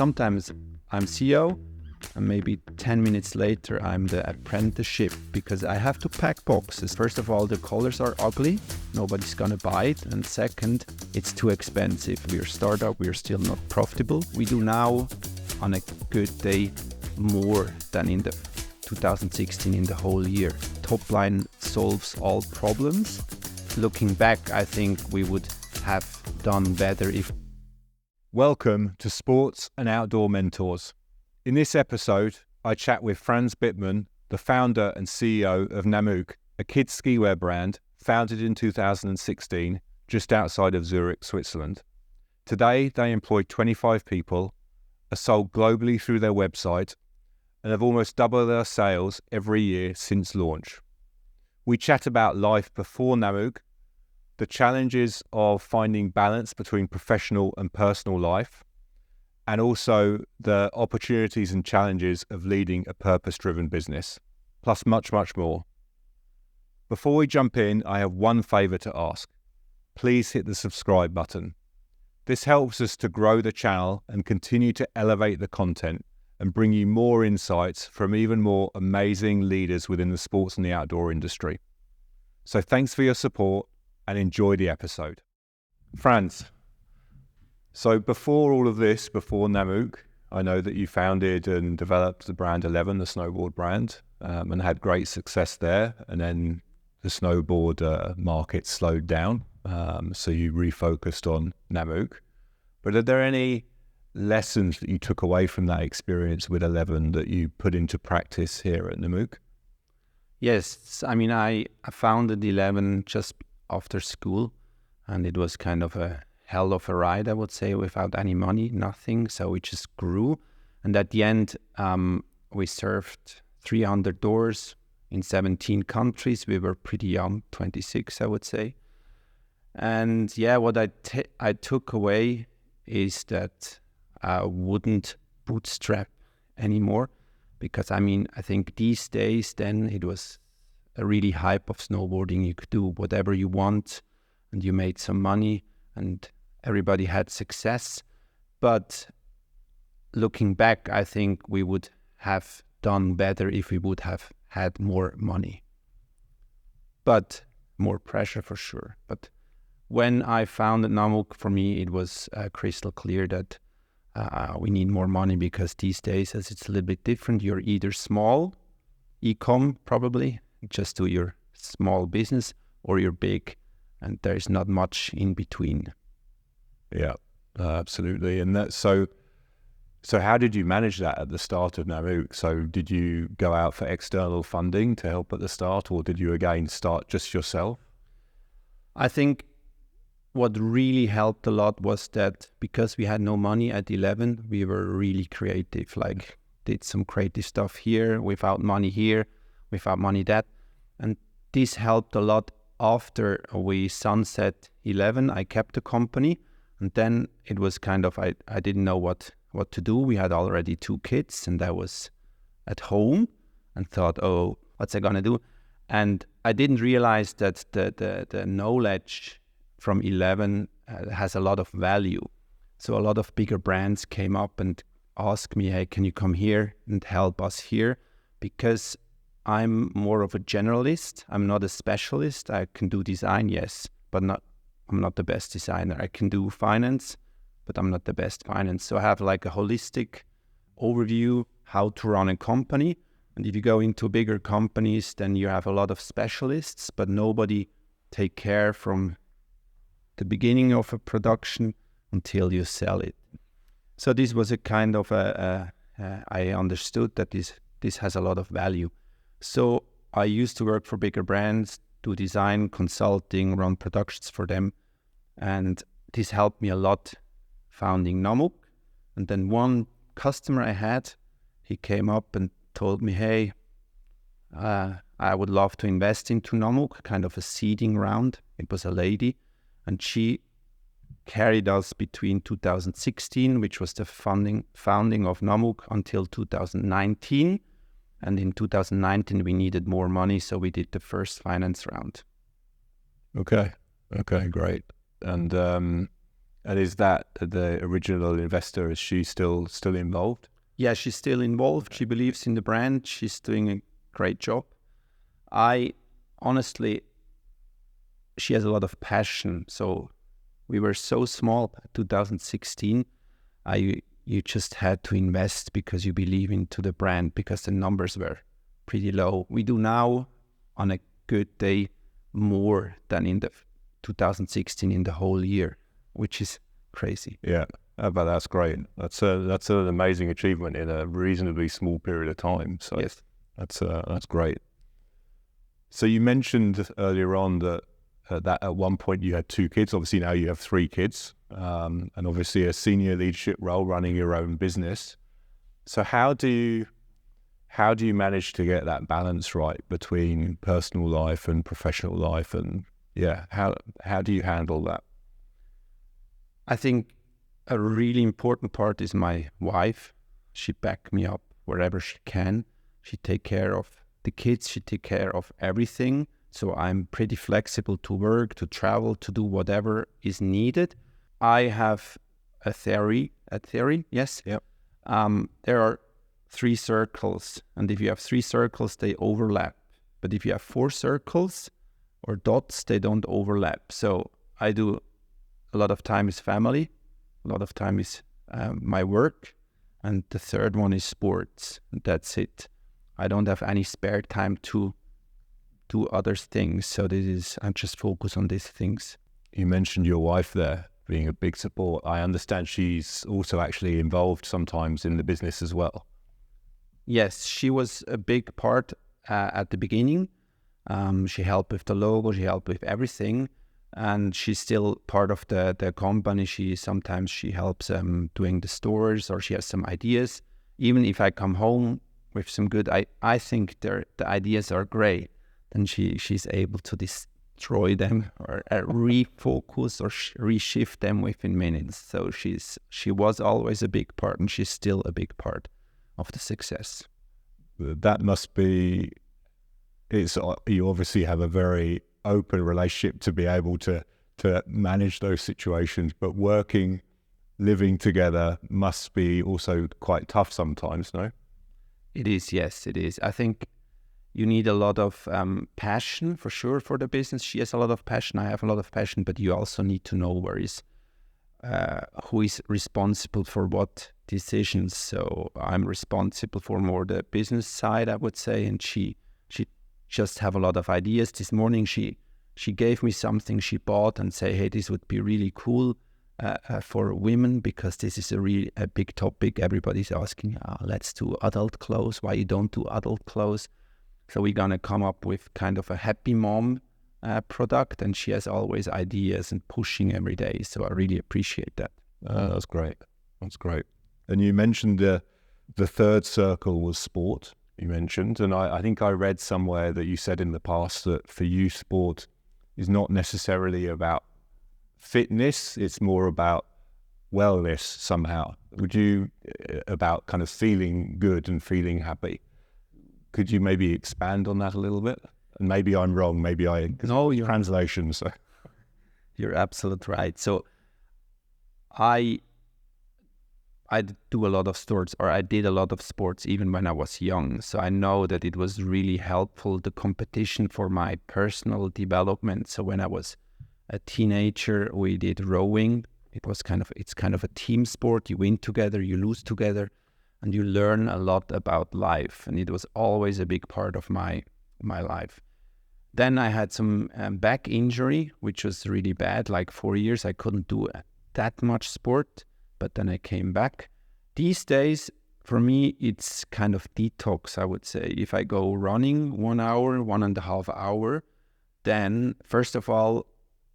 sometimes I'm CEO and maybe 10 minutes later I'm the apprenticeship because I have to pack boxes. First of all, the colors are ugly. Nobody's gonna buy it. And second, it's too expensive. We're a startup. We're still not profitable. We do now, on a good day, more than in the 2016 in the whole year. Top line solves all problems. Looking back, I think we would have done better if... Welcome to Sports and Outdoor Mentors. In this episode, I chat with Franz Bittmann, the founder and CEO of Namuk, a kids skiwear brand founded in 2016 just outside of Zurich, Switzerland. Today, they employ 25 people, are sold globally through their website, and have almost doubled their sales every year since launch. We chat about life before Namuk, the challenges of finding balance between professional and personal life, and also the opportunities and challenges of leading a purpose-driven business, plus much, much more. Before we jump in, I have one favor to ask. Please hit the subscribe button. This helps us to grow the channel and continue to elevate the content and bring you more insights from even more amazing leaders within the sports and the outdoor industry. So thanks for your support and enjoy the episode. Franz, so before all of this, before Namuk, I know that you founded and developed the brand 11, the snowboard brand, and had great success there. And then the snowboard market slowed down, so you refocused on Namuk. But are there any lessons that you took away from that experience with 11 that you put into practice here at Namuk? Yes, I mean, I founded 11 just after school, and it was kind of a hell of a ride, I would say, without any money, nothing. So we just grew. And at the end, we served 300 doors in 17 countries. We were pretty young, 26, I would say. And yeah, what I took away is that I wouldn't bootstrap anymore, because I mean, I think these days then it was a really hype of snowboarding. You could do whatever you want and you made some money and everybody had success. But looking back, I think we would have done better if we would have had more money, but more pressure for sure. But when I founded Namuk, for me, it was crystal clear that we need more money, because these days, as it's a little bit different, you're either small, e-com probably, just do your small business, or you're big, and there's not much in between. Yeah, absolutely. And that, so how did you manage that at the start of Namuk? So did you go out for external funding to help at the start, or did you again start just yourself? I think what really helped a lot was that because we had no money at 11, we were really creative, like did some creative stuff here, without money here, without money that. And this helped a lot. After we sunset 11, I kept the company, and then it was kind of, I didn't know what to do. We had already 2 kids, and I was at home and thought, oh, what's I gonna do? And I didn't realize that the knowledge from 11 has a lot of value. So a lot of bigger brands came up and asked me, hey, can you come here and help us here? Because I'm more of a generalist. I'm not a specialist. I can do design, yes, but I'm not the best designer. I can do finance, but I'm not the best finance. So I have like a holistic overview how to run a company. And if you go into bigger companies, then you have a lot of specialists, but nobody take care from the beginning of a production until you sell it. So this was a kind of I understood that this has a lot of value. So I used to work for bigger brands, do design, consulting, run productions for them. And this helped me a lot founding Namuk. And then one customer I had, he came up and told me, hey, I would love to invest into Namuk, kind of a seeding round. It was a lady. And she carried us between 2016, which was the founding of Namuk, until 2019. And in 2019, we needed more money, so we did the first finance round. Okay, great. And And is that the original investor? Is she still involved? Yeah, she's still involved. She believes in the brand. She's doing a great job. I honestly, she has a lot of passion. So we were so small, 2016. You just had to invest because you believe into the brand, because the numbers were pretty low. We do now, on a good day, more than in the 2016 in the whole year, which is crazy. Yeah, but that's great. That's an amazing achievement in a reasonably small period of time. So yes, that's great. So you mentioned earlier on that at one point you had 2 kids. Obviously now you have 3 kids, and obviously a senior leadership role running your own business. So how do you manage to get that balance right between personal life and professional life? And yeah, how do you handle that? I think a really important part is my wife. She backed me up wherever she can. She take care of the kids. She take care of everything. So I'm pretty flexible to work, to travel, to do whatever is needed. I have a theory, yes. Yep. There are 3 circles, and if you have 3 circles, they overlap. But if you have 4 circles or dots, they don't overlap. So I do a lot of time is family, a lot of time is my work, and the third one is sports. That's it. I don't have any spare time to do other things. So I just focus on these things. You mentioned your wife there being a big support. I understand she's also actually involved sometimes in the business as well. Yes, she was a big part at the beginning. She helped with the logo, she helped with everything. And she's still part of the company. Sometimes she helps doing the stores, or she has some ideas. Even if I come home with some good, I think the ideas are great, then she's able to destroy them or refocus or reshift them within minutes. So she was always a big part, and she's still a big part of the success. That must be. You obviously have a very open relationship to be able to manage those situations, but living together must be also quite tough sometimes, no? It is, yes, it is. I think you need a lot of passion for sure for the business. She has a lot of passion, I have a lot of passion, but you also need to know who is responsible for what decisions. So I'm responsible for more the business side, I would say, and she just have a lot of ideas. This morning she gave me something she bought and say, hey, this would be really cool for women, because this is a big topic. Everybody's asking, let's do adult clothes. Why you don't do adult clothes? So we're going to come up with kind of a happy mom product, and she has always ideas and pushing every day. So I really appreciate that. That's great. That's great. And you mentioned the third circle was sport. You mentioned, and I think I read somewhere that you said in the past that for you, sport is not necessarily about fitness, it's more about wellness somehow. About kind of feeling good and feeling happy. Could you maybe expand on that a little bit? And maybe I'm wrong, No, you're translation. So you're absolutely right. So I do a lot of sports, or I did a lot of sports even when I was young. So I know that it was really helpful, the competition, for my personal development. So when I was a teenager, we did rowing. It's kind of a team sport. You win together, you lose together, and you learn a lot about life. And it was always a big part of my life. Then I had some back injury, which was really bad. Like 4 years, I couldn't do that much sport. But then I came back. These days, for me, it's kind of detox, I would say. If I go running 1 hour, 1.5 hours, then first of all,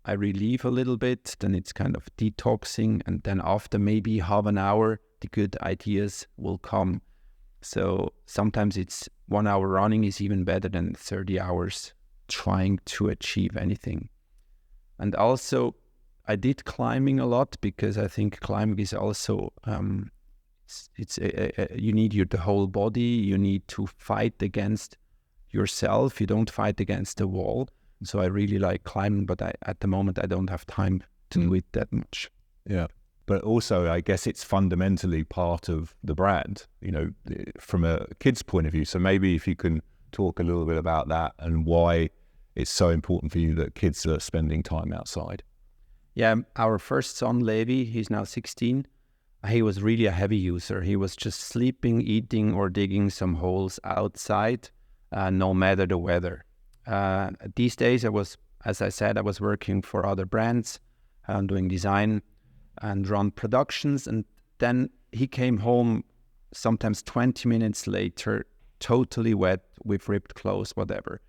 I relieve a little bit. Then it's kind of detoxing. And then after maybe half an hour, the good ideas will come. So sometimes it's 1 hour running is even better than 30 hours trying to achieve anything. And also, I did climbing a lot, because I think climbing is also, you need the whole body. You need to fight against yourself. You don't fight against the wall. So I really like climbing, but at the moment I don't have time to do it that much. Yeah. But also, I guess it's fundamentally part of the brand, from a kid's point of view. So maybe if you can talk a little bit about that and why it's so important for you that kids are spending time outside. Yeah, our first son, Levi, he's now 16. He was really a heavy user. He was just sleeping, eating, or digging some holes outside, no matter the weather. These days, as I said, I was working for other brands, doing design and run productions. And then he came home sometimes 20 minutes later, totally wet with ripped clothes, whatever.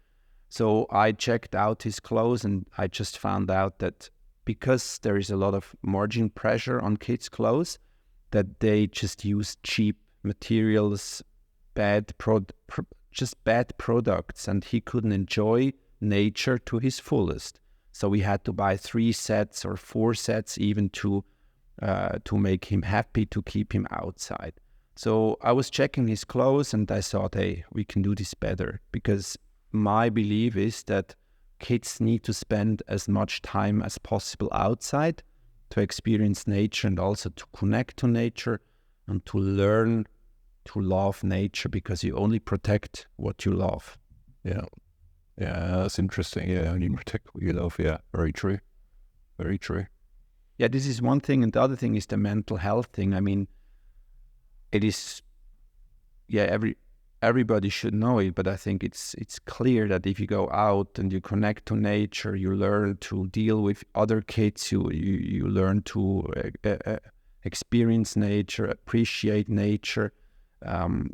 So I checked out his clothes and I just found out that because there is a lot of margin pressure on kids' clothes, that they just use cheap materials, just bad products, and he couldn't enjoy nature to his fullest. So we had to buy 3 sets or 4 sets even to make him happy, to keep him outside. So I was checking his clothes and I thought, hey, we can do this better, because my belief is that kids need to spend as much time as possible outside to experience nature and also to connect to nature and to learn to love nature, because you only protect what you love. Yeah. Yeah, that's interesting. Yeah, only protect what you love. Yeah, very true. Very true. Yeah, this is one thing. And the other thing is the mental health thing. I mean, it is, yeah, everybody should know it, but I think it's clear that if you go out and you connect to nature, you learn to deal with other kids, you learn to experience nature, appreciate nature.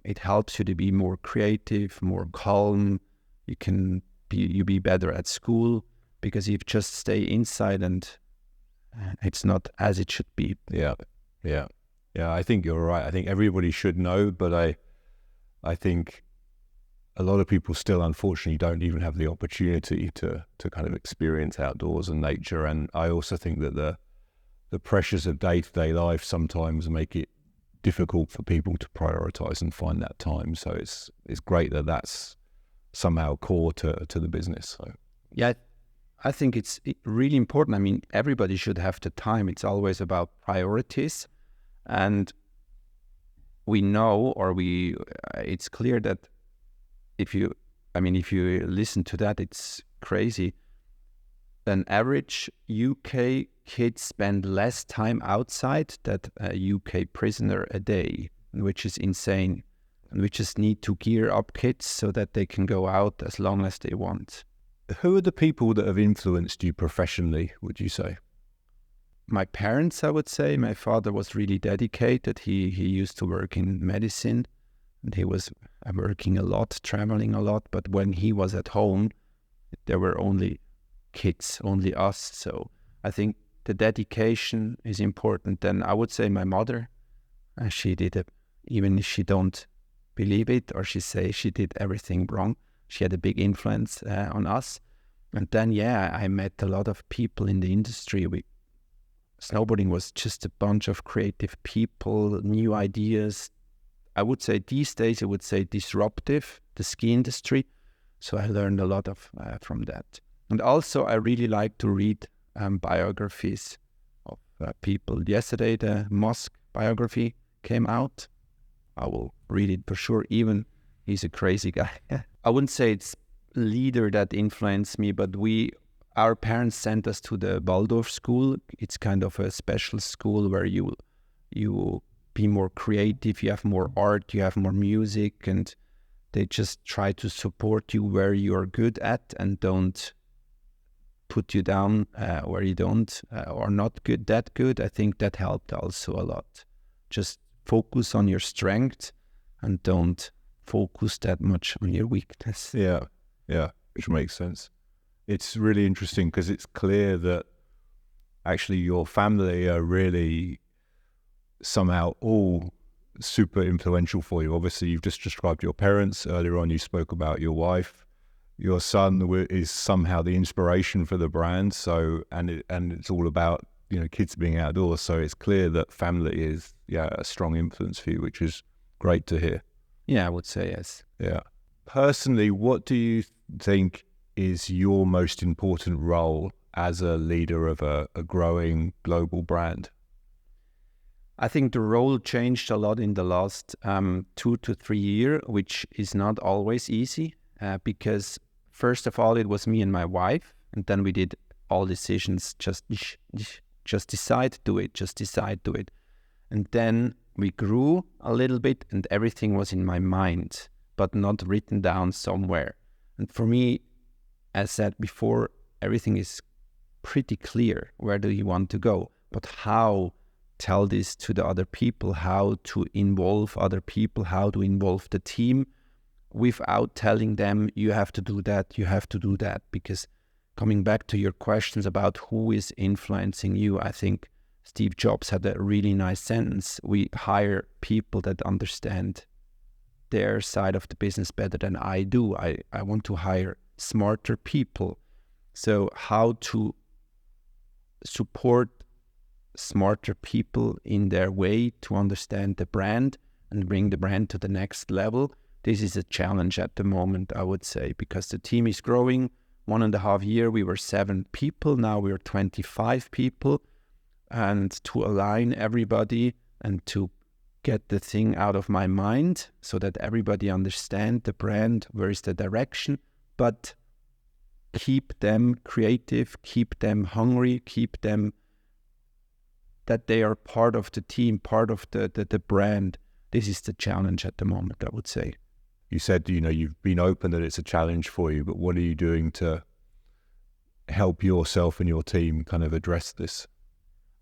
It helps you to be more creative, more calm. You be better at school, because if you just stay inside and it's not as it should be. Yeah. I think you're right. I think everybody should know, but I think a lot of people still, unfortunately, don't even have the opportunity to kind of experience outdoors and nature. And I also think that the pressures of day-to-day life sometimes make it difficult for people to prioritize and find that time. So it's great that that's somehow core to the business. So yeah, I think it's really important. I mean, everybody should have the time. It's always about priorities, and we know, it's clear that if you listen to that, it's crazy. An average UK kid spend less time outside than a UK prisoner a day, which is insane. And we just need to gear up kids so that they can go out as long as they want. Who are the people that have influenced you professionally, would you say? My parents, I would say. My father was really dedicated. He used to work in medicine, and he was working a lot, traveling a lot. But when he was at home, there were only kids, only us. So I think the dedication is important. Then I would say my mother, she did it, even if she don't believe it, or she say she did everything wrong. She had a big influence on us. And then, I met a lot of people in the industry. Snowboarding was just a bunch of creative people, new ideas. I would say these days, disruptive, the ski industry. So I learned a lot from that. And also, I really like to read biographies of people. Yesterday, the Musk biography came out. I will read it for sure, even he's a crazy guy. I wouldn't say it's leader that influenced me, but our parents sent us to the Waldorf school. It's kind of a special school where you be more creative, you have more art, you have more music, and they just try to support you where you're good at and don't put you down where you don't or not that good. I think that helped also a lot. Just focus on your strength and don't focus that much on your weakness. Yeah, which makes sense. It's really interesting because it's clear that actually your family are really somehow all super influential for you. Obviously, you've just described your parents. Earlier on, you spoke about your wife. Your son is somehow the inspiration for the brand. So, and it's all about, kids being outdoors. So it's clear that family is, a strong influence for you, which is great to hear. Yeah, I would say yes. Yeah. Personally, what do you think is your most important role as a leader of a growing global brand? I think the role changed a lot in the last 2 to 3 years, which is not always easy because first of all, it was me and my wife, and then we did all decisions, just decide, do it, just decide, do it. And then we grew a little bit and everything was in my mind, but not written down somewhere. And for me, as said before, everything is pretty clear. Where do you want to go? But how tell this to the other people, how to involve other people, how to involve the team without telling them you have to do that, you have to do that. Because coming back to your questions about who is influencing you, I think Steve Jobs had a really nice sentence. We hire people that understand their side of the business better than I do. I want to hire smarter people. So how to support smarter people in their way to understand the brand and bring the brand to the next level. This is a challenge at the moment, I would say, because the team is growing. 1.5 years, we were 7 people. Now we're 25 people. And to align everybody and to get the thing out of my mind so that everybody understand the brand, where is the direction, but keep them creative, keep them hungry, keep them that they are part of the team, part of the brand. This is the challenge at the moment, I would say. You said, you've been open that it's a challenge for you, but what are you doing to help yourself and your team kind of address this?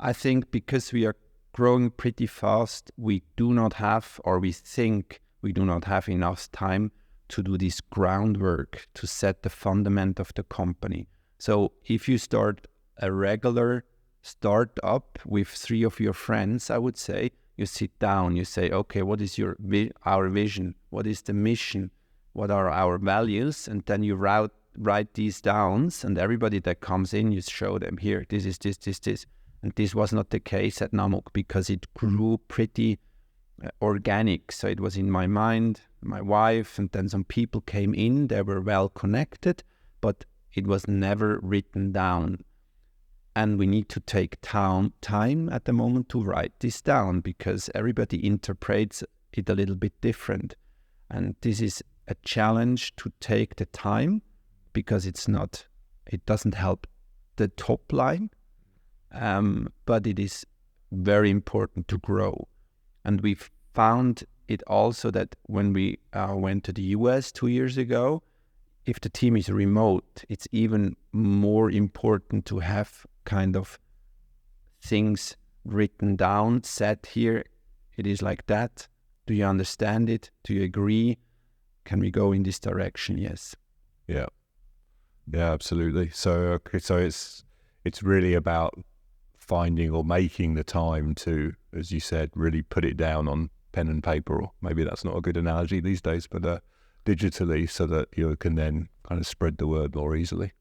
I think because we are growing pretty fast, we do not have, or we think we do not have enough time to do this groundwork, to set the fundament of the company. So if you start a regular startup with 3 of your friends, I would say, you sit down, you say, okay, what is our vision? What is the mission? What are our values? And then you write these down, and everybody that comes in, you show them, here, this is this. And this was not the case at Namuk because it grew pretty organic. So it was in my mind, my wife, and then some people came in, they were well connected, but it was never written down. And we need to take time at the moment to write this down because everybody interprets it a little bit different. And this is a challenge to take the time because it doesn't help the top line, but it is very important to grow. And we've found it also that when we went to the US 2 years ago, if the team is remote, it's even more important to have kind of things written down, set here, it is like that. Do you understand it? Do you agree? Can we go in this direction? Yes. Yeah, absolutely. So it's really about finding or making the time to, as you said, really put it down on pen and paper, or maybe that's not a good analogy these days, but digitally, so that you can then kind of spread the word more easily.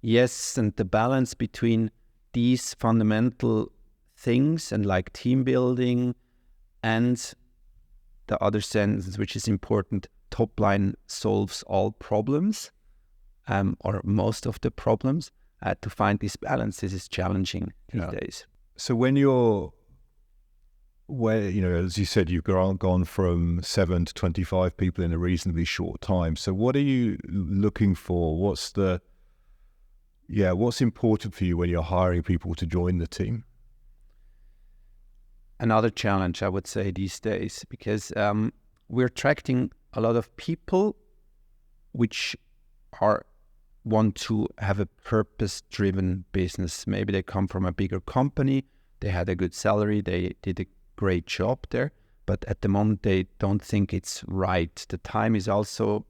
Yes, and the balance between these fundamental things and like team building and the other sentence, which is important, top line solves all problems, or most of the problems. To find this balance, this is challenging these days. So as you said, you've gone from 7 to 25 people in a reasonably short time. So what are you looking for? What's important for you when you're hiring people to join the team? Another challenge, I would say, these days, because we're attracting a lot of people which want to have a purpose-driven business. Maybe they come from a bigger company, they had a good salary, they did a great job there, but at the moment they don't think it's right. The time is also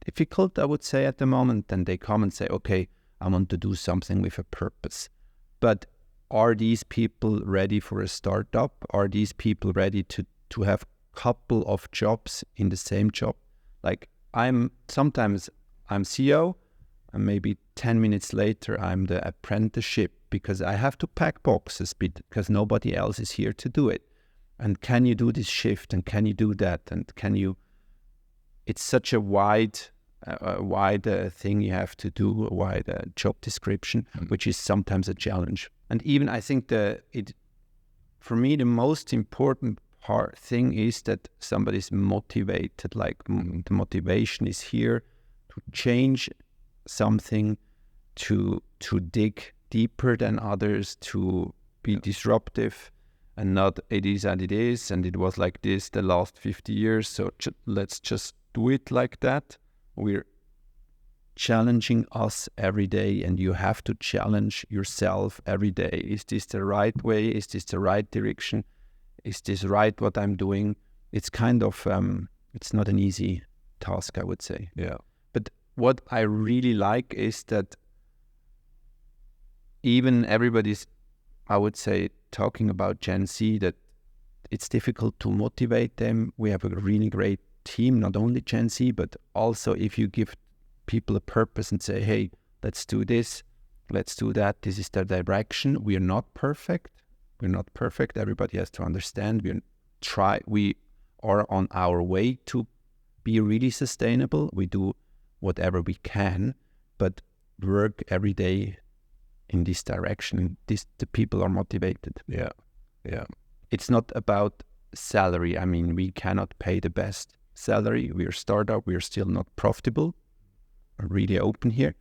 difficult, I would say, at the moment. Then they come and say, okay, I want to do something with a purpose. But are these people ready for a startup? Are these people ready to have a couple of jobs in the same job? Like sometimes I'm CEO, and maybe 10 minutes later I'm the apprenticeship because I have to pack boxes because nobody else is here to do it. And can you do this shift? And can you do that? And it's such a wide thing you have to do, a wide job description, which is sometimes a challenge. And even I think for me, the most important thing is that somebody's motivated. Like the motivation is here to change something, to dig deeper than others, to be disruptive, and not it is and it is, and it was like this the last 50 years, so let's just do it like that. We're challenging us every day, and you have to challenge yourself every day. Is this the right way? Is this the right direction? Is this right what I'm doing? It's kind of, it's not an easy task, I would say. Yeah. But what I really like is that even everybody's, I would say, talking about Gen Z, that it's difficult to motivate them. We have a really great team, not only Gen Z, but also if you give people a purpose and say, hey, let's do this, let's do that, this is the direction. We are not perfect. Everybody has to understand. We are on our way to be really sustainable. We do whatever we can, but work every day in this direction. The people are motivated. Yeah. It's not about salary. I mean, we cannot pay the best salary. We are a startup. We are still not profitable. We're really open here.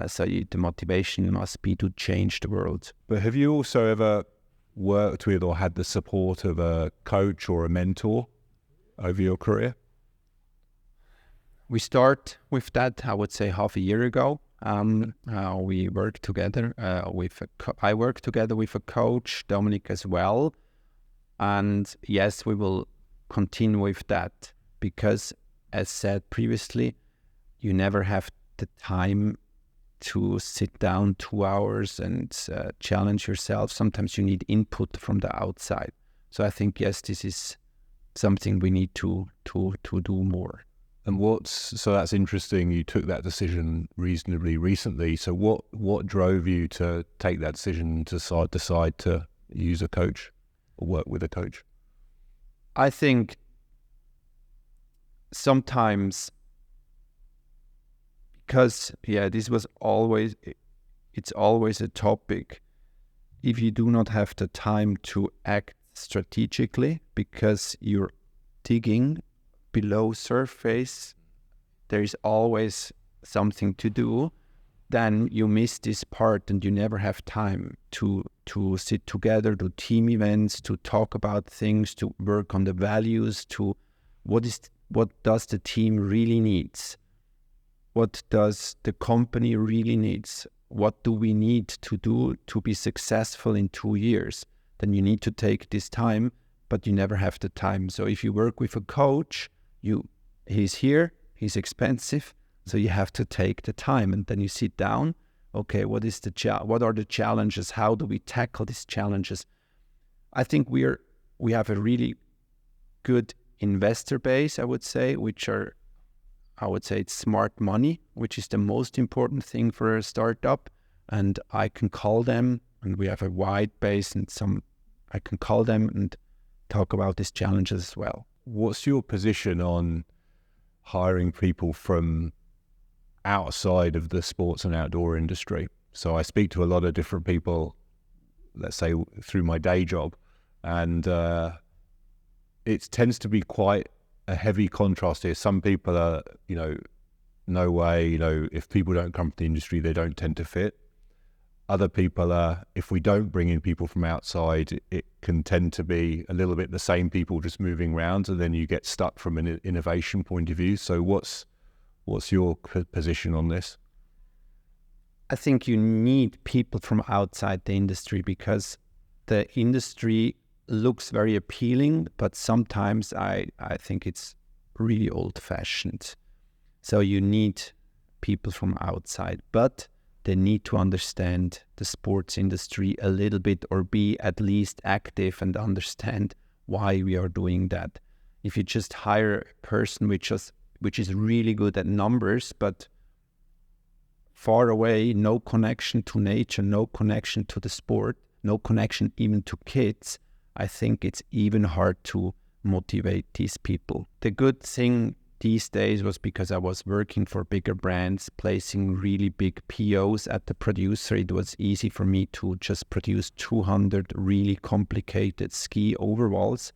So the motivation must be to change the world. But have you also ever worked with or had the support of a coach or a mentor over your career? We start with that, I would say, half a year ago. We work together I work together with a coach, Dominic as well. And yes, we will continue with that because, as said previously, you never have the time to sit down 2 hours and challenge yourself. Sometimes you need input from the outside. So I think, yes, this is something we need to do more. And so that's interesting. You took that decision reasonably recently. So what drove you to take that decision to decide to use a coach or work with a coach? I think sometimes, because it's always a topic. If you do not have the time to act strategically because you're digging below surface, there is always something to do, then you miss this part and you never have time to sit together, do team events, to talk about things, to work on the values, to what does the team really needs? What does the company really needs? What do we need to do to be successful in 2 years? Then you need to take this time, but you never have the time. So if you work with a coach, he's here, he's expensive, so you have to take the time, and then you sit down. Okay, what are the challenges? How do we tackle these challenges? I think we have a really good investor base, I would say, it's smart money, which is the most important thing for a startup. And I can call them, and we have a wide base, and I can call them and talk about these challenges as well. What's your position on hiring people from outside of the sports and outdoor industry? So I speak to a lot of different people, let's say through my day job, and it tends to be quite a heavy contrast here. Some people are, no way, if people don't come from the industry, they don't tend to fit. Other people are, if we don't bring in people from outside, it can tend to be a little bit the same people just moving around, and then you get stuck from an innovation point of view. So what's your position on this? I think you need people from outside the industry because the industry looks very appealing, but sometimes I think it's really old-fashioned. So you need people from outside, but they need to understand the sports industry a little bit, or be at least active and understand why we are doing that. If you just hire a person which is really good at numbers, but far away, no connection to nature, no connection to the sport, no connection even to kids, I think it's even hard to motivate these people. The good thing these days was because I was working for bigger brands, placing really big POs at the producer. It was easy for me to just produce 200 really complicated ski overalls.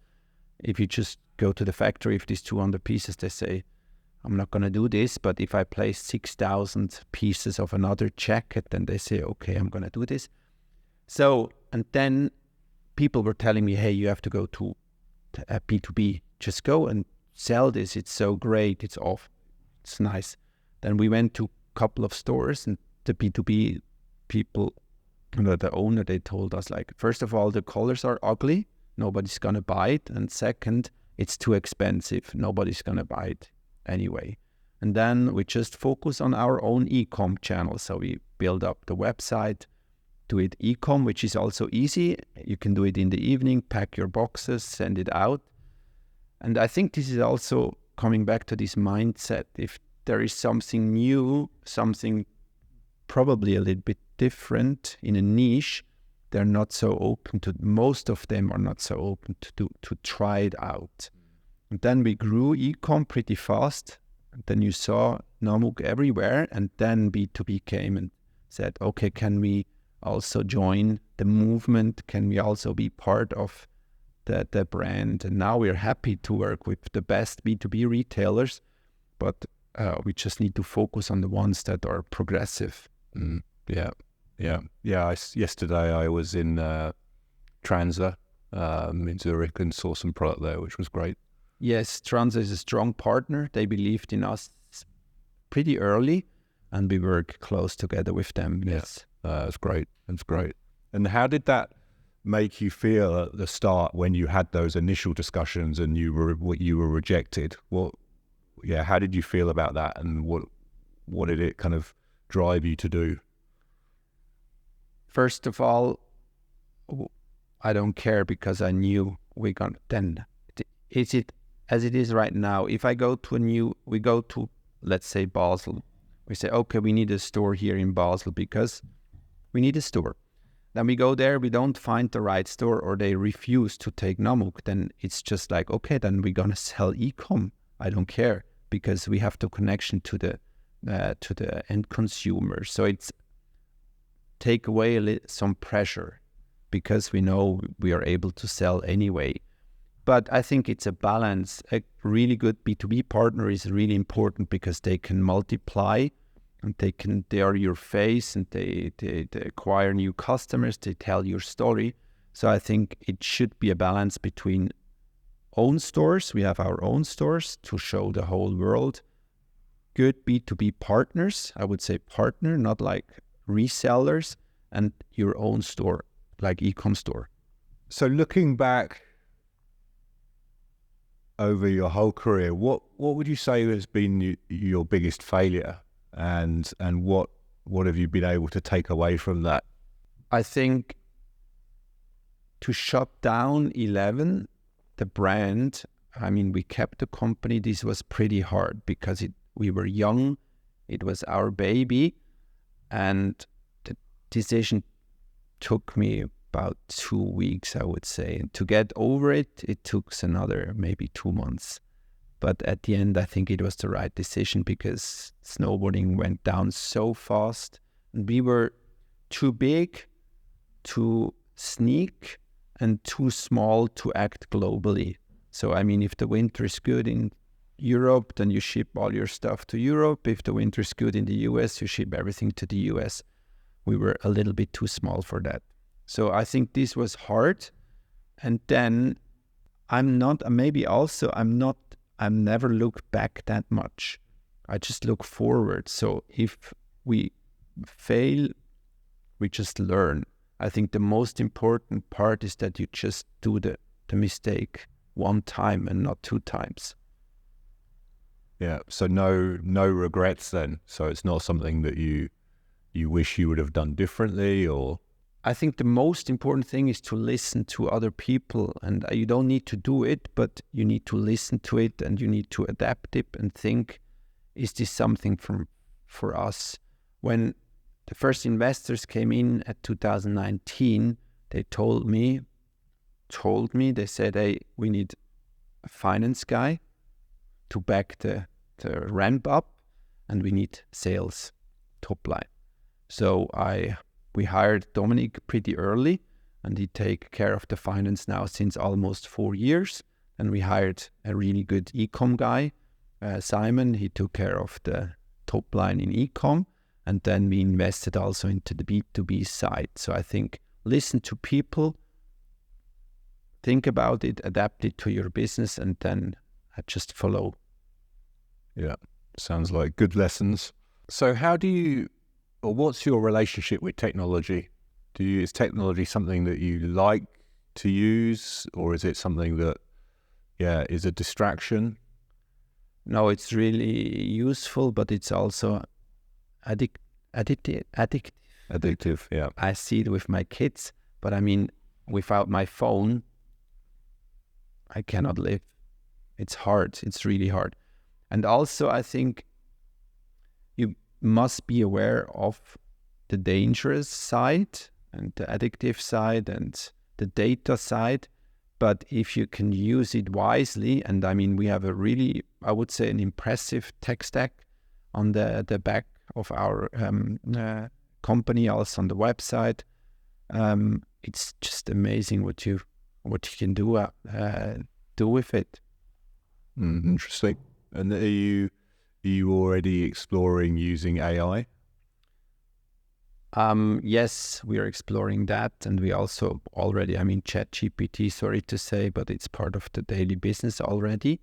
If you just go to the factory, if these 200 pieces, they say, I'm not going to do this. But if I place 6,000 pieces of another jacket, then they say, okay, I'm going to do this. So, and then people were telling me, hey, you have to go to B2B. Just go and sell this. It's so great. It's off. It's nice. Then we went to a couple of stores, and the B2B people, the owner, they told us, like, first of all, the colors are ugly. Nobody's going to buy it. And second, it's too expensive. Nobody's going to buy it anyway. And then we just focus on our own e-com channel. So we build up the website, do it e-com, which is also easy. You can do it in the evening, pack your boxes, send it out. And I think this is also coming back to this mindset. If there is something new, something probably a little bit different in a niche, they're not so open to, most of them are not so open to try it out. And then we grew e-com pretty fast. And then you saw Namuk everywhere. And then B2B came and said, okay, can we also join the movement? Can we also be part of the brand? And now we're happy to work with the best B2B retailers, but we just need to focus on the ones that are progressive. Yesterday I was in Transa in Zurich and saw some product there, which was great. Yes, Transa is a strong partner. They believed in us pretty early, and we work close together with them. Yes, it's great. It's great. And how did that make you feel at the start when you had those initial discussions and you were rejected? How did you feel about that, and what did it kind of drive you to do? First of all, I don't care, because I knew we're gonna. Then is it as it is right now? If I go to we go to, let's say, Basel. We say, okay, we need a store here in Basel because we need a store. Then we go there, we don't find the right store, or they refuse to take Namuk. Then it's just like, okay, then we're gonna sell e-com. I don't care, because we have the connection to the end consumer. So it's take away some pressure, because we know we are able to sell anyway. But I think it's a balance. A really good B2B partner is really important, because they can multiply, and they are your face, and they acquire new customers, they tell your story. So I think it should be a balance between own stores. We have our own stores to show the whole world. Good B2B partners, I would say partner, not like resellers, and your own store, like e-com store. So looking back over your whole career, what would you say has been your biggest failure, and what have you been able to take away from that? I think to shut down 11, the brand, I mean, we kept the company. This was pretty hard, because we were young, it was our baby, and the decision took me about 2 weeks, I would say. And to get over it, it took another maybe 2 months. But at the end, I think it was the right decision, because snowboarding went down so fast. And we were too big to sneak and too small to act globally. So, I mean, if the winter is good in Europe, then you ship all your stuff to Europe. If the winter is good in the US, you ship everything to the US. We were a little bit too small for that. So I think this was hard. And then I've never looked back that much. I just look forward. So if we fail, we just learn. I think the most important part is that you just do the mistake one time and not 2 times. Yeah. So no regrets then. So it's not something that you wish you would have done differently, or? I think the most important thing is to listen to other people, and you don't need to do it, but you need to listen to it, and you need to adapt it and think, is this something for us? When the first investors came in at 2019, they told me, they said, hey, we need a finance guy to back the ramp up, and we need sales top line. So we hired Dominic pretty early, and he take care of the finance now since almost 4 years. And we hired a really good e-com guy, Simon. He took care of the top line in e-com, and then we invested also into the B2B side. So I think listen to people, think about it, adapt it to your business, and then just follow. Yeah, sounds like good lessons. So what's your relationship with technology? Is technology something that you like to use, or is it something that, is a distraction? No, it's really useful, but it's also addictive. Addictive, yeah. I see it with my kids, but I mean, without my phone, I cannot live. It's hard. It's really hard. And also, I think you must be aware of the dangerous side and the addictive side and the data side. But if you can use it wisely, and I mean, we have a really, I would say, an impressive tech stack on the back of our company, also on the website. It's just amazing what you can do with it. Interesting. And are you already exploring using AI? Yes, we are exploring that, and we also already, ChatGPT, sorry to say, but it's part of the daily business already.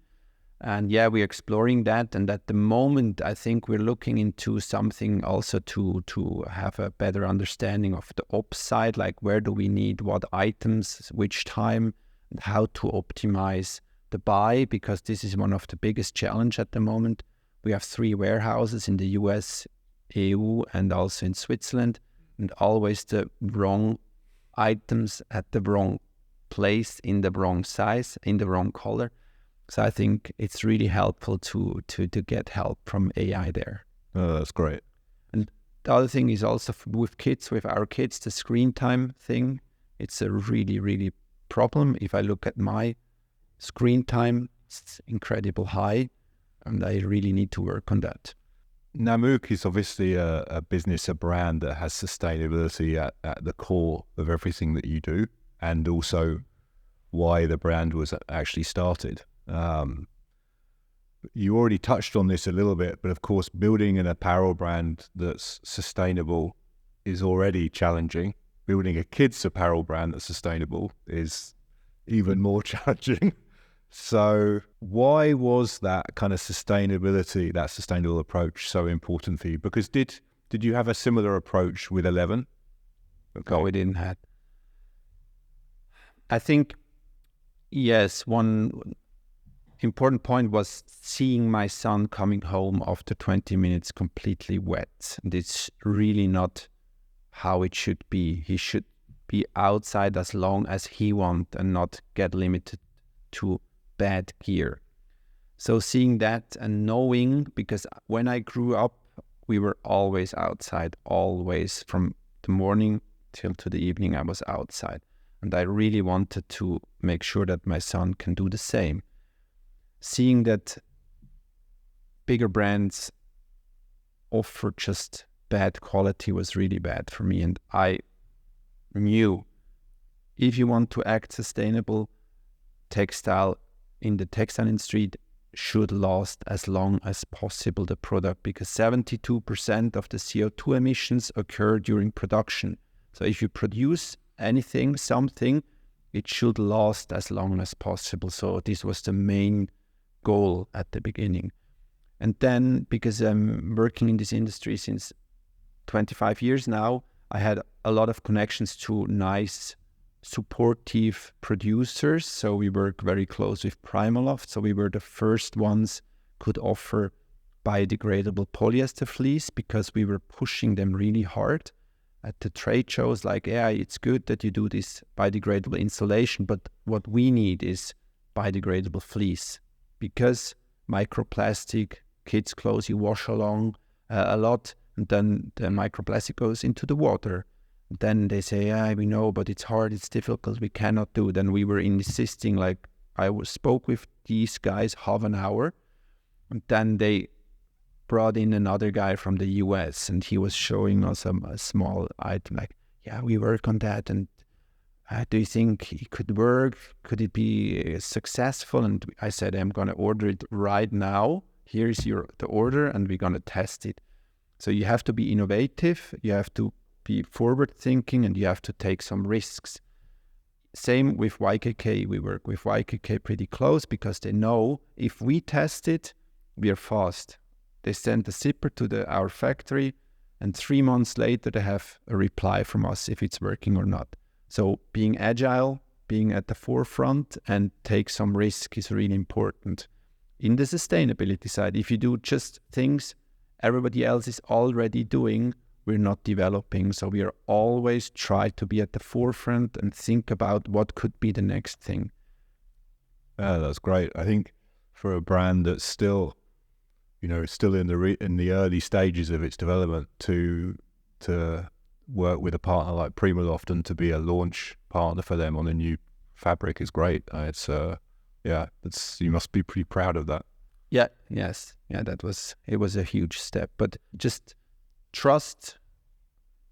And yeah, we're exploring that. And at the moment, I think we're looking into something also to have a better understanding of the ops side, like where do we need what items, which time, and how to optimize the buy, because this is one of the biggest challenge at the moment. We have 3 warehouses in the US, EU, and also in Switzerland, and always the wrong items at the wrong place, in the wrong size, in the wrong color. So I think it's really helpful to get help from AI there. Oh, that's great. And the other thing is also with our kids, the screen time thing. It's a really, really problem. If I look at my screen time, it's incredible high, and I really need to work on that. Namuk is obviously a business, a brand that has sustainability at the core of everything that you do, and also why the brand was actually started. You already touched on this a little bit, but of course, building an apparel brand that's sustainable is already challenging. Building a kids' apparel brand that's sustainable is even more challenging. So why was that kind of sustainability, that sustainable approach so important for you? Because did you have a similar approach with 11? Okay. No, we didn't have. I think, yes, one important point was seeing my son coming home after 20 minutes completely wet. And it's really not how it should be. He should be outside as long as he wants and not get limited to bad gear. So seeing that and knowing, because when I grew up, we were always outside, always from the morning till to the evening I was outside. And I really wanted to make sure that my son can do the same. Seeing that bigger brands offer just bad quality was really bad for me. And I knew if you want to act sustainable, textile in the textile industry should last as long as possible, the product, because 72% of the CO2 emissions occur during production. So if you produce anything, something, it should last as long as possible. So this was the main goal at the beginning. And then, because I'm working in this industry since 25 years now, I had a lot of connections to nice, supportive producers. So we work very close with Primaloft. So we were the first ones could offer biodegradable polyester fleece, because we were pushing them really hard at the trade shows, like, yeah, it's good that you do this biodegradable insulation, but what we need is biodegradable fleece, because microplastic, kids' clothes, you wash along a lot, and then the microplastic goes into the water. Then they say, yeah, we know, but it's hard, it's difficult, we cannot do. Then we were insisting, like, spoke with these guys half an hour, And then they brought in another guy from the US, and he was showing us a small item like, yeah, we work on that. And do you think it could work? Could it be successful? And I said, I'm going to order it right now. Here's the order, and we're going to test it. So you have to be innovative, you have to be forward thinking, and you have to take some risks. Same with YKK. We work with YKK pretty close because they know if we test it, we are fast. They send the zipper to our factory, and 3 months later they have a reply from us if it's working or not. So being agile, being at the forefront, and take some risk is really important. In the sustainability side, if you do just things everybody else is already doing, we're not developing. So we are always try to be at the forefront and think about what could be the next thing. That's great. I think for a brand that's still, still in the early stages of its development, to work with a partner like Primaloft and to be a launch partner for them on a new fabric is great. You must be pretty proud of that. Yeah, yes. Yeah, it was a huge step. But just trust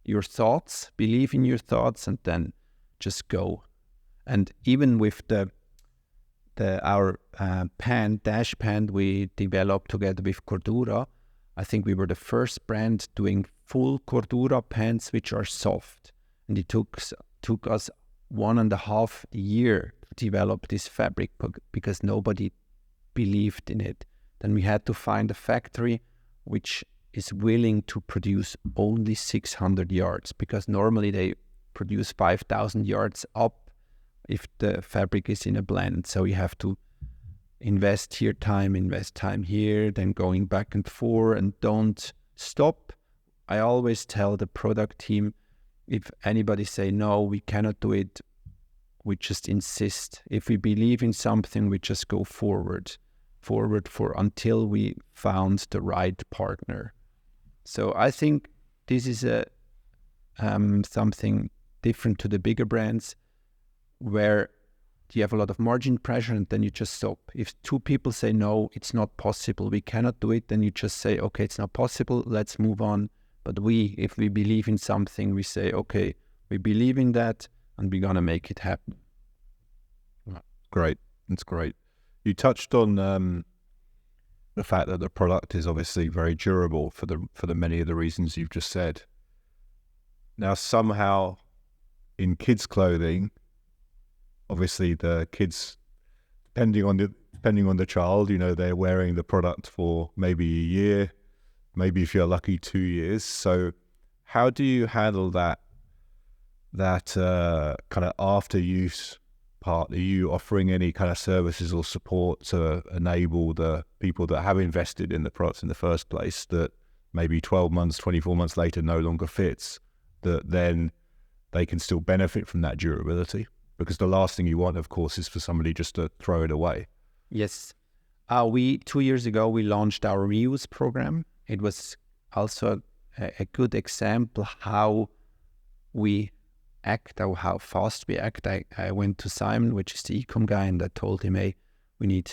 your thoughts, believe in your thoughts, and then just go. And even with our dash pant we developed together with Cordura, I think we were the first brand doing full Cordura pants which are soft. And it took us 1.5 years to develop this fabric because nobody believed in it. Then we had to find a factory which is willing to produce only 600 yards, because normally they produce 5,000 yards up if the fabric is in a blend. So you have to invest time here, then going back and forth, and don't stop. I always tell the product team, if anybody say, no, we cannot do it, we just insist. If we believe in something, we just go forward for until we found the right partner. So I think this is something different to the bigger brands, where you have a lot of margin pressure and then you just stop. If 2 people say, no, it's not possible, we cannot do it, then you just say, okay, it's not possible, let's move on. But if we believe in something, we say, okay, we believe in that and we're going to make it happen. Great. That's great. You touched on the fact that the product is obviously very durable for the many of the reasons you've just said. Now, somehow in kids' clothing, obviously the kids, depending on the child, they're wearing the product for maybe a year, maybe if you're lucky 2 years. So how do you handle that kind of after use part? Are you offering any kind of services or support to enable the people that have invested in the products in the first place, that maybe 12 months, 24 months later no longer fits, that then they can still benefit from that durability? Because the last thing you want, of course, is for somebody just to throw it away. Yes. 2 years ago, we launched our reuse program. It was also a good example how we act, or how fast we act. I went to Simon, which is the e-com guy, and I told him, hey, we need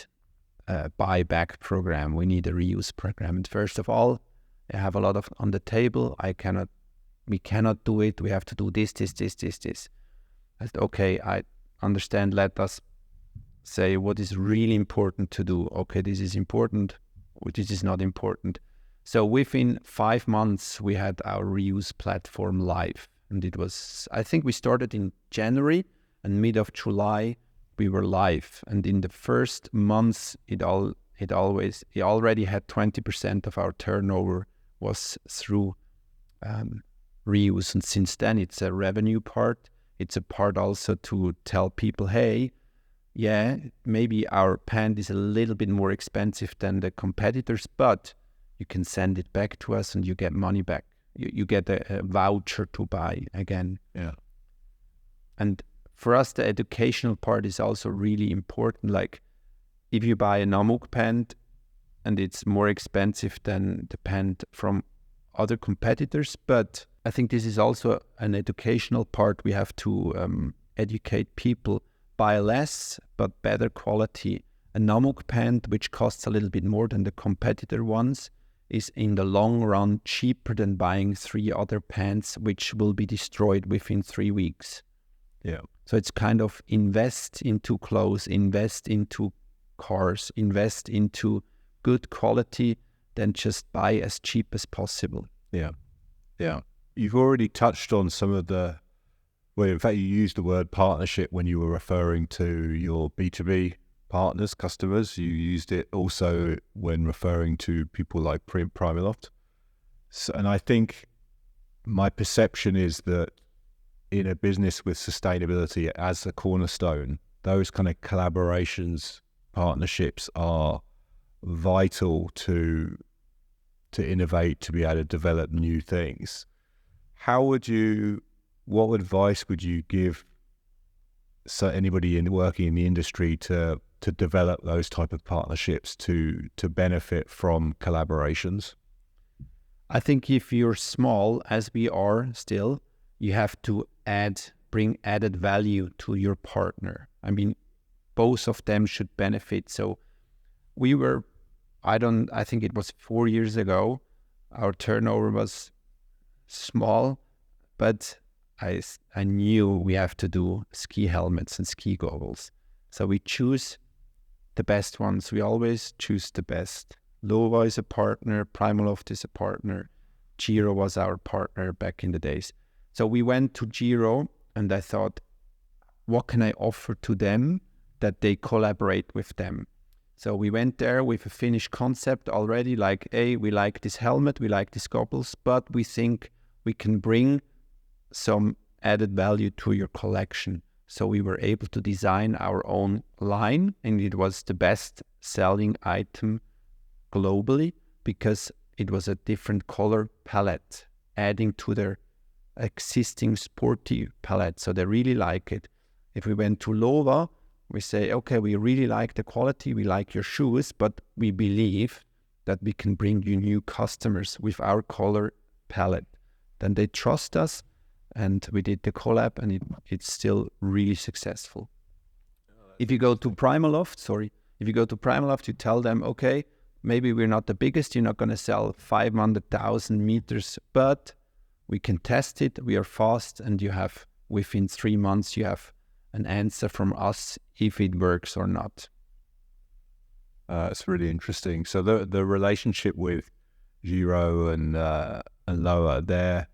a buyback program. We need a reuse program. And first of all, I have a lot on the table. We cannot do it. We have to do this. I said, okay, I understand. Let us say what is really important to do. Okay, this is important. This is not important. So within 5 months, we had our reuse platform live. And it was, I think we started in January, and mid of July, we were live. And in the first months, it already had 20% of our turnover was through reuse. And since then, it's a revenue part. It's a part also to tell people, hey, yeah, maybe our pant is a little bit more expensive than the competitors, but you can send it back to us and you get money back. You get a voucher to buy again. Yeah. And for us, the educational part is also really important. Like if you buy a Namuk pant and it's more expensive than the pant from other competitors, but I think this is also an educational part. We have to educate people, buy less, but better quality. a Namuk pant, which costs a little bit more than the competitor ones, is in the long run cheaper than buying 3 other pants, which will be destroyed within 3 weeks. Yeah. So it's kind of invest into clothes, invest into cars, invest into good quality, then just buy as cheap as possible. Yeah. Yeah. You've already touched on some of the, well, in fact, you used the word partnership when you were referring to your B2B partners, customers. You used it also when referring to people like Primaloft. So, and I think my perception is that in a business with sustainability as a cornerstone, those kind of collaborations, partnerships are vital to innovate, to be able to develop new things. What advice would you give anybody working in the industry to develop those type of partnerships, to benefit from collaborations? I think if you're small, as we are still, you have to bring added value to your partner. I mean, both of them should benefit. So I think it was 4 years ago, our turnover was small, but I knew we have to do ski helmets and ski goggles. So we choose the best ones. We always choose the best. Lova is a partner, Primaloft is a partner, Giro was our partner back in the days. So we went to Giro and I thought, what can I offer to them that they collaborate with them? So we went there with a finished concept already, like, hey, we like this helmet, we like these goggles, but we think we can bring some added value to your collection. So we were able to design our own line, and it was the best selling item globally because it was a different color palette, adding to their existing sporty palette. So they really like it. If we went to Lova, we say, okay, we really like the quality, we like your shoes, but we believe that we can bring you new customers with our color palette. Then they trust us, and we did the collab, and it's still really successful. If you go to Primaloft, you tell them, okay, maybe we're not the biggest, you're not going to sell 500,000 meters, but we can test it, we are fast, and within 3 months, you have an answer from us if it works or not. It's really interesting. So the relationship with Giro and Loa, they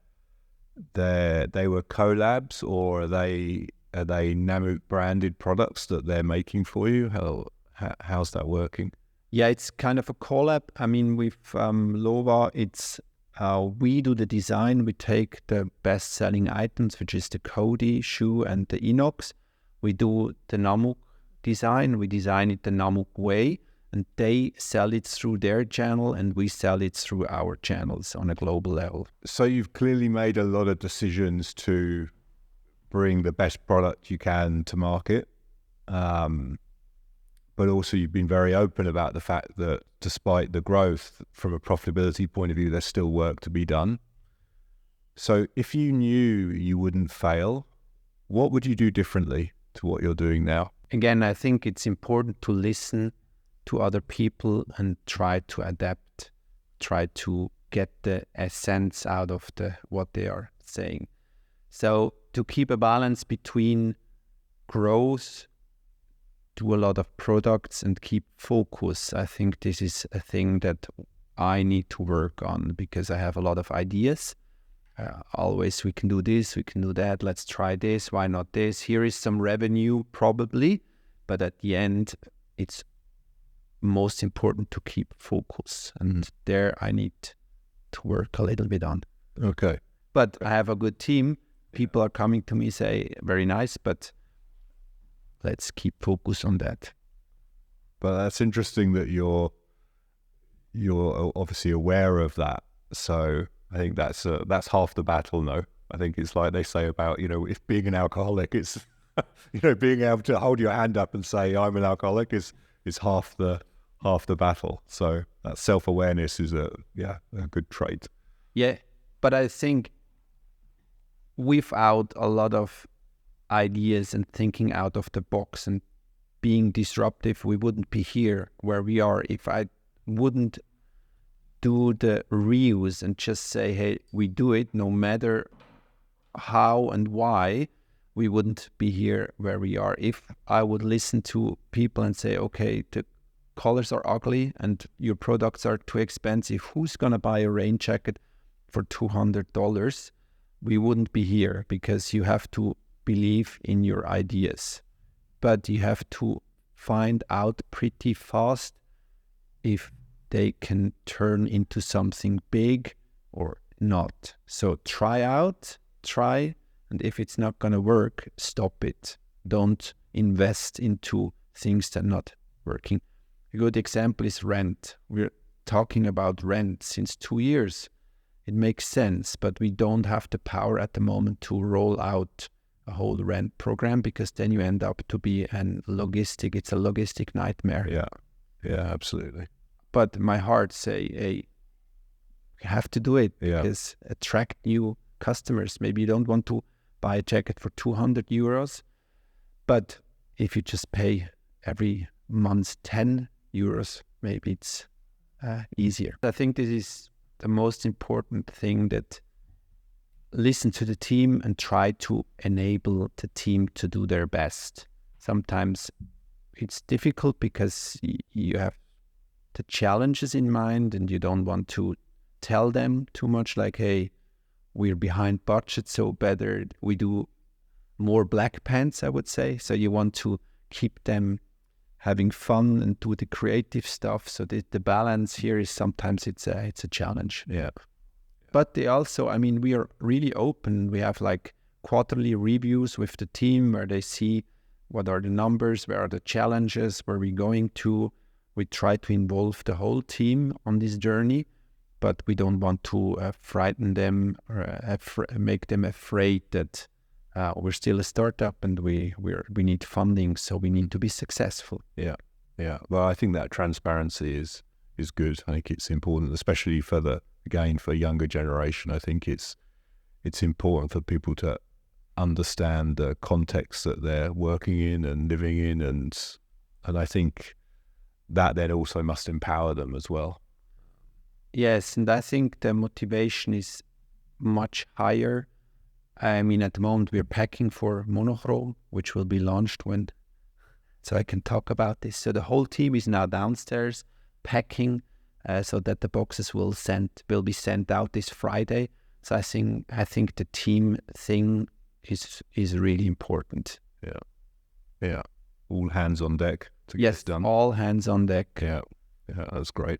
were collabs, or are they Namuk branded products that they're making for you? How's that working? Yeah, it's kind of a collab. I mean, with Lova, it's we do the design. We take the best-selling items, which is the Cody shoe and the Inox. We do the Namuk design. We design it the Namuk way, and they sell it through their channel, and we sell it through our channels on a global level. So you've clearly made a lot of decisions to bring the best product you can to market. But also you've been very open about the fact that despite the growth, from a profitability point of view, there's still work to be done. So if you knew you wouldn't fail, what would you do differently to what you're doing now? Again, I think it's important to listen to other people and try to adapt, try to get the essence out of what they are saying. So to keep a balance between growth, do a lot of products, and keep focus, I think this is a thing that I need to work on, because I have a lot of ideas. Always, we can do this, we can do that, let's try this, why not this? Here is some revenue, probably, but at the end, it's most important to keep focus, and there I need to work a little bit on. Okay. But I have a good team. People are coming to me, say, very nice, but let's keep focus on that. But that's interesting that you're obviously aware of that. So I think that's half the battle. No, I think it's like they say about, if being an alcoholic, it's being able to hold your hand up and say I'm an alcoholic is half the battle. So that self-awareness is a good trait. Yeah, but I think without a lot of ideas and thinking out of the box and being disruptive, we wouldn't be here where we are. If I wouldn't do the reuse and just say, hey, we do it no matter how and why, we wouldn't be here where we are. If I would listen to people and say, okay, the colors are ugly and your products are too expensive, who's going to buy a rain jacket for $200? We wouldn't be here, because you have to believe in your ideas. But you have to find out pretty fast if they can turn into something big or not. So try, and if it's not going to work, stop it. Don't invest into things that are not working. A good example is rent. We're talking about rent since 2 years. It makes sense, but we don't have the power at the moment to roll out a whole rent program, because then you end up to be it's a logistic nightmare. Yeah, absolutely. But my heart say, hey, you have to do it, because attract new customers. Maybe you don't want to buy a jacket for 200 euros, but if you just pay every month 10 euros, maybe it's easier. I think this is the most important thing, that listen to the team and try to enable the team to do their best. Sometimes it's difficult because you have the challenges in mind and you don't want to tell them too much, like, hey, we're behind budget, so better we do more black pants, I would say. So you want to keep them having fun and do the creative stuff. So the balance here is sometimes it's a challenge. Yeah. But they also, I mean, we are really open. We have like quarterly reviews with the team where they see what are the numbers, where are the challenges, where we're going to. We try to involve the whole team on this journey, but we don't want to frighten them or make them afraid that we're still a startup and we need funding, so we need to be successful. Yeah. Well, I think that transparency is good. I think it's important, especially for for younger generation. I think it's important for people to understand the context that they're working in and living in, and I think that then also must empower them as well. Yes, and I think the motivation is much higher. I mean, at the moment we're packing for monochrome, which will be launched so I can talk about this. So the whole team is now downstairs packing, so that the boxes will be sent out this Friday. So I think the team thing is really important. Yeah. All hands on deck to get it done. Yes, all hands on deck. Yeah, that's great.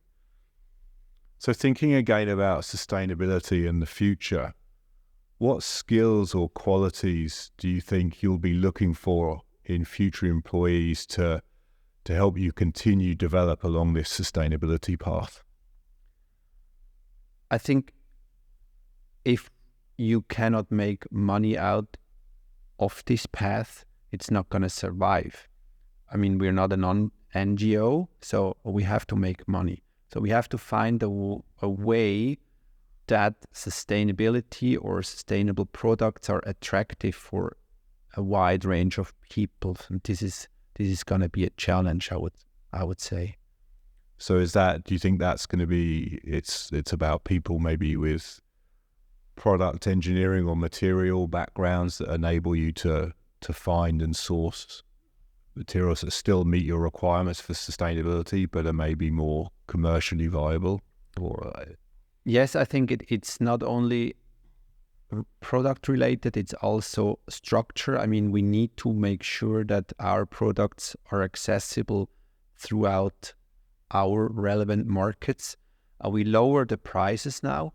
So thinking again about sustainability and the future, what skills or qualities do you think you'll be looking for in future employees to help you continue develop along this sustainability path? I think if you cannot make money out of this path, it's not going to survive. I mean, we're not a non-NGO, so we have to make money. So we have to find a way that sustainability or sustainable products are attractive for a wide range of people. And this is going to be a challenge, I would say. So do you think that's going to be, it's about people maybe with product engineering or material backgrounds that enable you to find and source materials that still meet your requirements for sustainability, but are maybe more commercially viable? Yes, I think it's not only product related, it's also structure. I mean, we need to make sure that our products are accessible throughout our relevant markets. We lower the prices now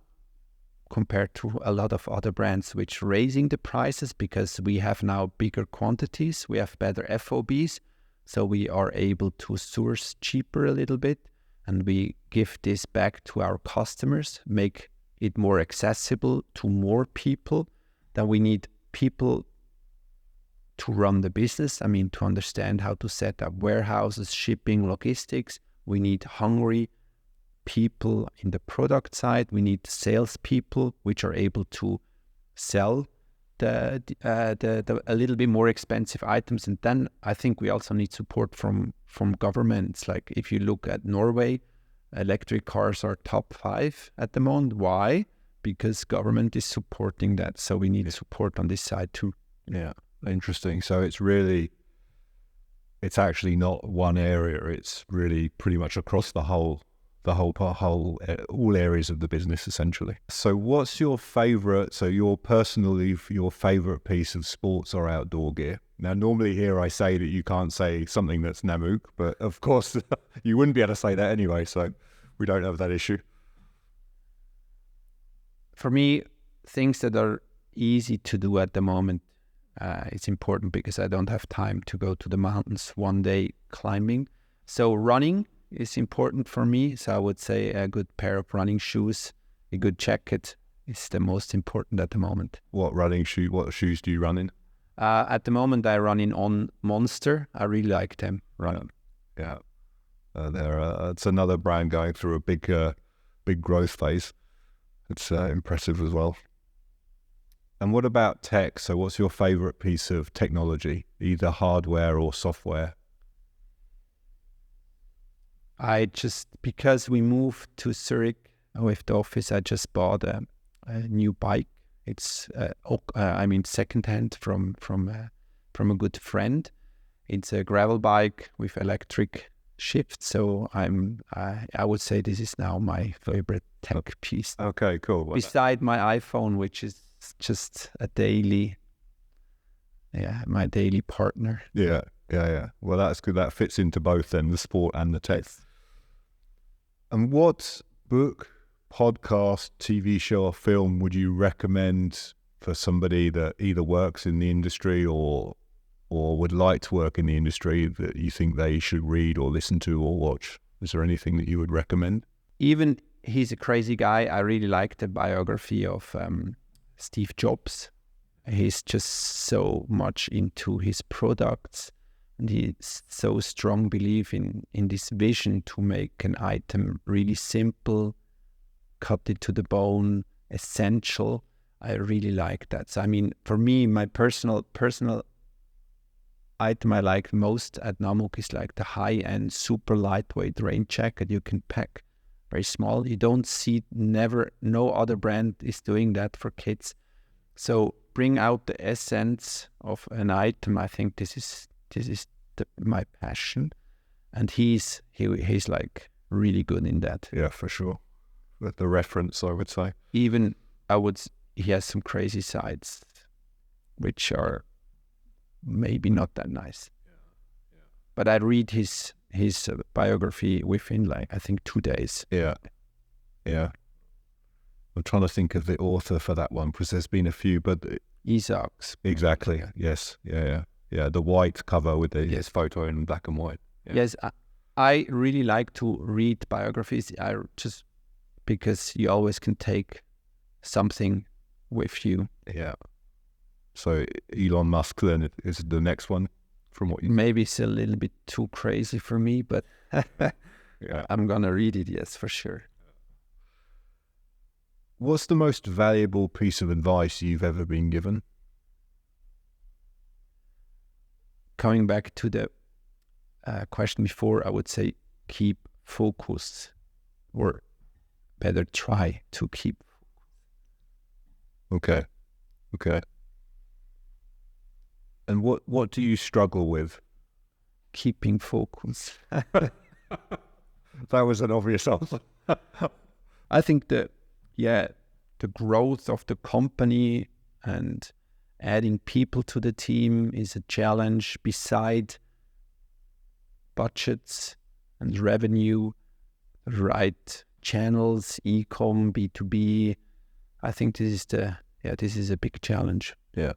compared to a lot of other brands which raising the prices because we have now bigger quantities, we have better FOBs, so we are able to source cheaper a little bit, and we give this back to our customers, make it more accessible to more people. Then we need people to run the business, I mean, to understand how to set up warehouses, shipping, logistics. We need hungry people in the product side. We need salespeople which are able to sell the a little bit more expensive items. And then I think we also need support from governments. Like if you look at Norway, electric cars are top 5 at the moment. Why? Because government is supporting that. So we need support on this side too. Yeah, interesting. So it's actually not one area. It's really pretty much across all areas of the business, essentially. So what's your favorite, your favorite piece of sports or outdoor gear? Now, normally here I say that you can't say something that's Namuk, but of course you wouldn't be able to say that anyway, so we don't have that issue. For me, things that are easy to do at the moment, it's important because I don't have time to go to the mountains one day climbing. So running is important for me. So I would say a good pair of running shoes, a good jacket is the most important at the moment. What shoes do you run in? At the moment, I run in on Monster. I really like them running. Yeah. It's another brand going through a big growth phase. It's impressive as well. And what about tech? So what's your favorite piece of technology, either hardware or software? Because we moved to Zurich with the office, I just bought a new bike. It's secondhand from a good friend. It's a gravel bike with electric shift. So I would say this is now my favorite tech piece. Okay, cool. Beside my iPhone, which is just my daily partner. Yeah. Well, that's good. That fits into both then, the sport and the tech. Yes. And what book, podcast, TV show or film would you recommend for somebody that either works in the industry or would like to work in the industry that you think they should read or listen to or watch? Is there anything that you would recommend? Even he's a crazy guy. I really like the biography of Steve Jobs. He's just so much into his products, and he's so strong belief in this vision to make an item really simple, cut it to the bone, essential. I really like that. So, I mean, for me, my personal item I like most at Namuk is like the high-end, super lightweight rain jacket you can pack very small. You don't see, no other brand is doing that for kids. So bring out the essence of an item. I think this is my passion, and he's like really good in that. Yeah, for sure. With the reference, I would say. He has some crazy sides, which are maybe not that nice. Yeah. But I read his biography within I think 2 days. Yeah. I'm trying to think of the author for that one because there's been a few, but Isaacs. Exactly. Yeah. Yes. Yeah. The white cover with his photo in black and white. Yeah. Yes, I really like to read biographies. Just because you always can take something with you. Yeah. So Elon Musk then is the next one from what you... Maybe it's a little bit too crazy for me, but yeah. I'm going to read it, yes, for sure. What's the most valuable piece of advice you've ever been given? Coming back to the question before, I would say keep focus, or better try to keep. Okay. And what do you struggle with? Keeping focus. That was an obvious answer. I think the growth of the company and adding people to the team is a challenge beside budgets and revenue, right channels, e-com, B2B. I think this is a big challenge. Yeah.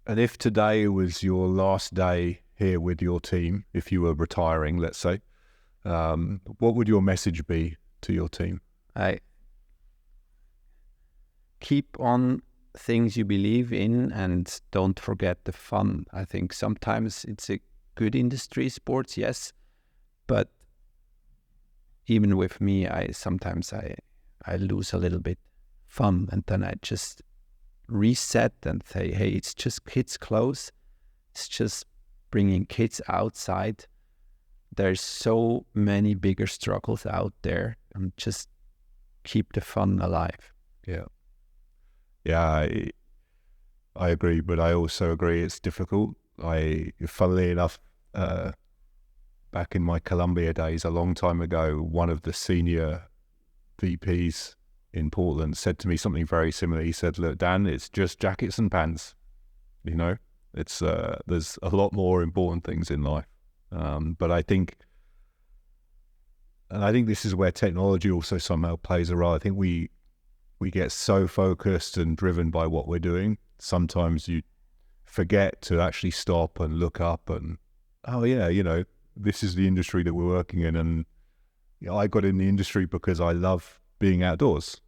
And if today was your last day here with your team, if you were retiring, let's say, what would your message be to your team? I keep on things you believe in and don't forget the fun. I think sometimes it's a good industry, sports, yes, but even with me, sometimes I lose a little bit fun, and then I just reset and say, hey, it's just kids' clothes. It's just bringing kids outside. There's so many bigger struggles out there, and just keep the fun alive. Yeah. I agree, but I also agree it's difficult. Funnily enough, back in my Columbia days, a long time ago, one of the senior VPs in Portland said to me something very similar. He said, look, Dan, it's just jackets and pants. It's there's a lot more important things in life. But I think this is where technology also somehow plays a role. I think we get so focused and driven by what we're doing. Sometimes you forget to actually stop and look up and, oh yeah, this is the industry that we're working in. And I got in the industry because I love being outdoors,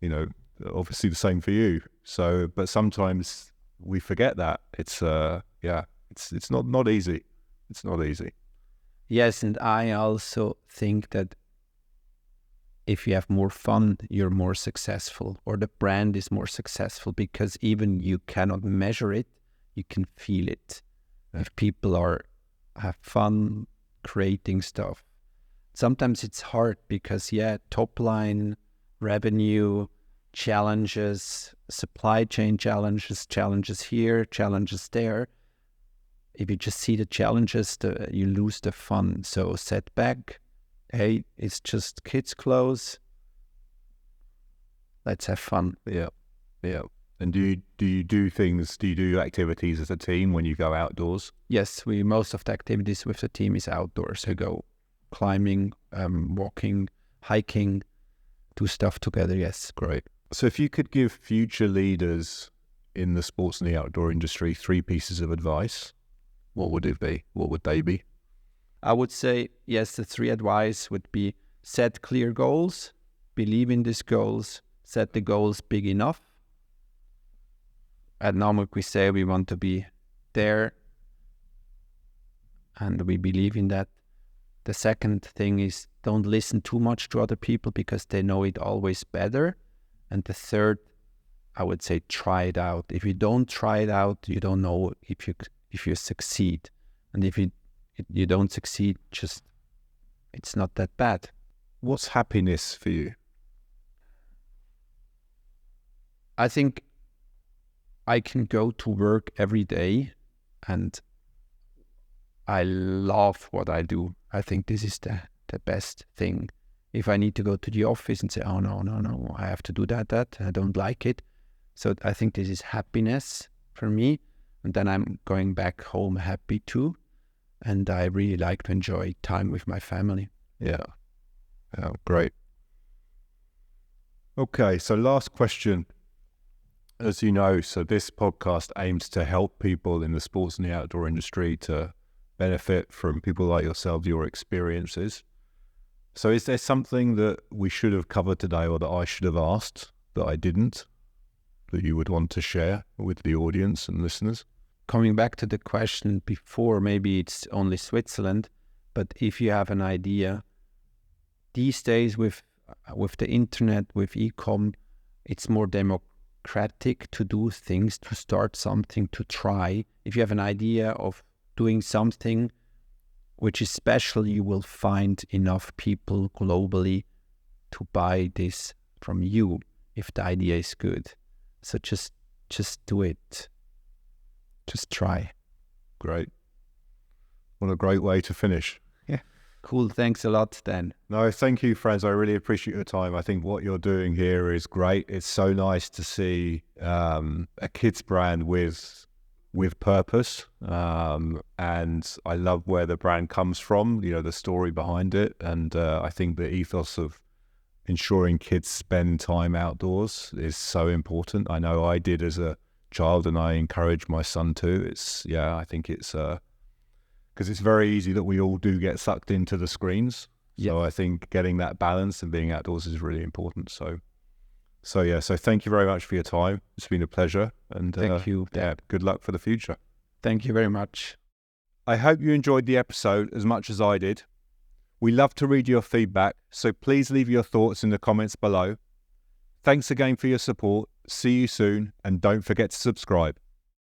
obviously the same for you. So, but sometimes we forget that. It's not easy. It's not easy. Yes, and I also think that if you have more fun, you're more successful, or the brand is more successful, because even you cannot measure it, you can feel it. Yeah. If people have fun creating stuff. Sometimes it's hard because, top line, revenue, challenges, supply chain challenges here, challenges there. If you just see the challenges, you lose the fun. So setback, hey, it's just kids' clothes. Let's have fun. Yeah. And do you do activities as a team when you go outdoors? Yes, most of the activities with the team is outdoors. We go climbing, walking, hiking, do stuff together. Yes, great. So if you could give future leaders in the sports and the outdoor industry 3 pieces of advice, what would it be? What would they be? I would say, yes, the 3 advice would be: set clear goals, believe in these goals, set the goals big enough. At Namuk, we say we want to be there, and we believe in that. The second thing is, don't listen too much to other people because they know it always better. And the third, I would say, try it out. If you don't try it out, you don't know if you succeed. And if you don't succeed, it's not that bad. What's happiness for you? I think I can go to work every day and I love what I do. I think this is the best thing. If I need to go to the office and say, oh, no, I have to do that, I don't like it. So I think this is happiness for me. And then I'm going back home happy too. And I really like to enjoy time with my family. Yeah, great. Okay, so last question. As you know, so this podcast aims to help people in the sports and the outdoor industry to benefit from people like yourself, your experiences. So is there something that we should have covered today, or that I should have asked that I didn't, that you would want to share with the audience and listeners? Coming back to the question before, maybe it's only Switzerland, but if you have an idea, these days with the internet, with e-com, it's more democratic to do things, to start something, to try. If you have an idea of doing something which is special, you will find enough people globally to buy this from you if the idea is good. So just do it. Just try. Great. What a great way to finish. Yeah. Cool. Thanks a lot, Dan. No, thank you, Franz. I really appreciate your time. I think what you're doing here is great. It's so nice to see a kids brand with purpose. And I love where the brand comes from, the story behind it. And I think the ethos of ensuring kids spend time outdoors is so important. I know I did as a child, and I encourage my son to. I think it's because it's very easy that we all do get sucked into the screens. Yes. So I think getting that balance and being outdoors is really important. So thank you very much for your time. It's been a pleasure, and thank you. Good luck for the future. Thank you very much. I hope you enjoyed the episode as much as I did. We love to read your feedback, so please leave your thoughts in the comments below. Thanks again for your support. See you soon, and don't forget to subscribe.